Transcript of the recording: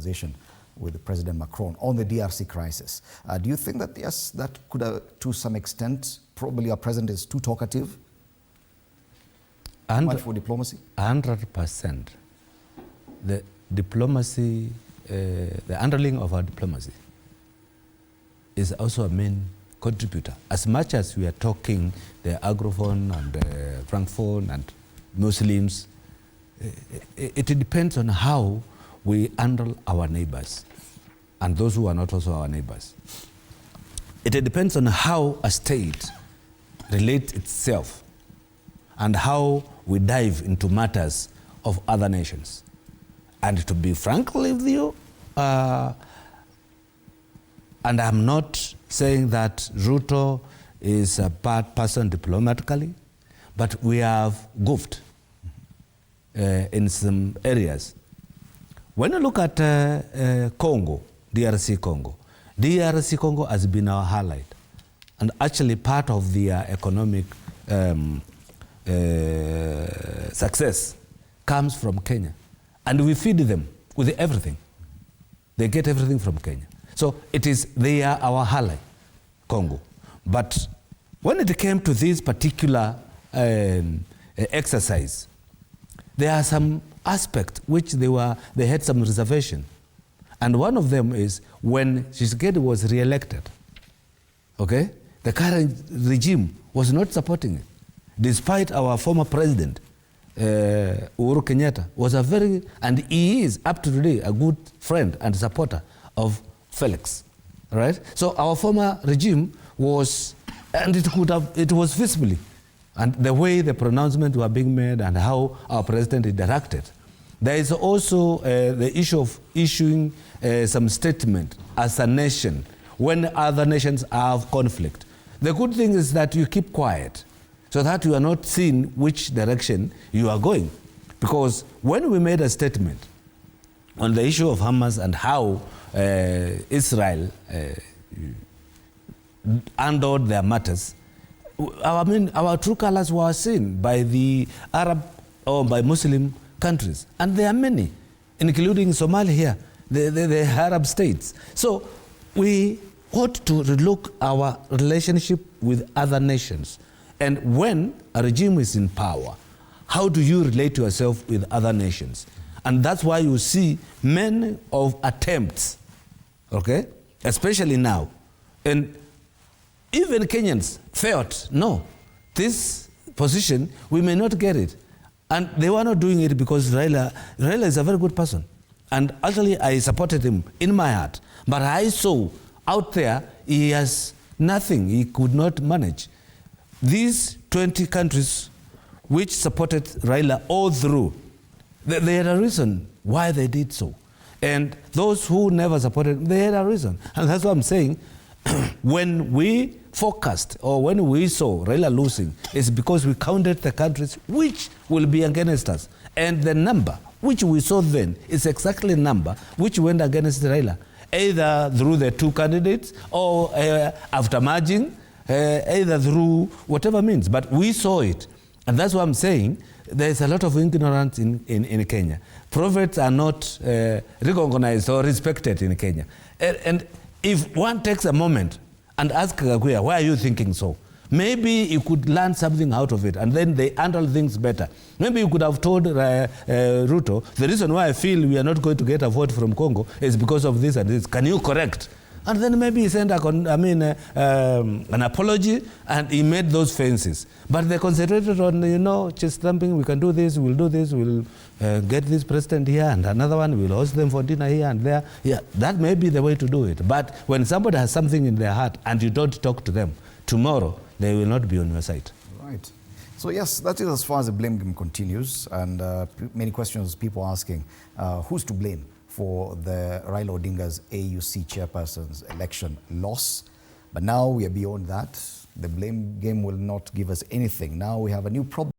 conversation with President Macron on the DRC crisis. Do you think that, yes, that could, to some extent, probably our president is too talkative? Much for diplomacy? 100%. The diplomacy, the underling of our diplomacy is also a main contributor. As much as we are talking the Anglophone and the Francophone and Muslims, it depends on how we handle our neighbors and those who are not also our neighbors. It depends on how a state relates itself and how we dive into matters of other nations. And to be frank with you, and I'm not saying that Ruto is a bad person diplomatically, but we have goofed in some areas. When you look at Congo, DRC Congo has been our highlight, and actually part of their economic success comes from Kenya. And we feed them with everything. They get everything from Kenya. So they are our highlight, Congo. But when it came to this particular exercise, there are some aspects which they had some reservation. And one of them is when Tshisekedi was reelected, okay? The current regime was not supporting it, despite our former president, Uhuru Kenyatta, was and he is up to today a good friend and supporter of Felix, right? So our former regime was, and it was visibly, and the way the pronouncements were being made and how our president interacted. There is also the issue of issuing some statement as a nation when other nations have conflict. The good thing is that you keep quiet so that you are not seeing which direction you are going. Because when we made a statement on the issue of Hamas and how Israel handled their matters, our true colors were seen by the Arab or by Muslim countries. And there are many, including Somalia here, the Arab states. So we ought to relook our relationship with other nations. And when a regime is in power, how do you relate to yourself with other nations? And that's why you see many of attempts, okay, especially now. And even Kenyans felt, no, this position, we may not get it. And they were not doing it because Raila is a very good person. And actually, I supported him in my heart. But I saw out there, he has nothing, he could not manage. These 20 countries which supported Raila all through, they had a reason why they did so. And those who never supported, they had a reason. And that's what I'm saying. When we forecast or when we saw Raila losing, it's because we counted the countries which will be against us. And the number which we saw then is exactly the number which went against Raila, either through the two candidates or after merging, either through whatever means. But we saw it. And that's what I'm saying. There's a lot of ignorance in Kenya. Prophets are not recognized or respected in Kenya. And if one takes a moment and asks Kagwe, why are you thinking so? Maybe you could learn something out of it, and then they handle things better. Maybe you could have told Ruto, the reason why I feel we are not going to get a vote from Congo is because of this and this. Can you correct? And then maybe he sent an apology, and he made those fences. But they concentrated on, just thumping, we can do this, we'll get this president here, and another one, we'll host them for dinner here and there. Yeah, that may be the way to do it. But when somebody has something in their heart and you don't talk to them, tomorrow they will not be on your side. Right. So yes, that is as far as the blame game continues, and many questions people asking, who's to blame for the Raila Odinga's AUC chairperson's election loss? But now we are beyond that. The blame game will not give us anything. Now we have a new problem.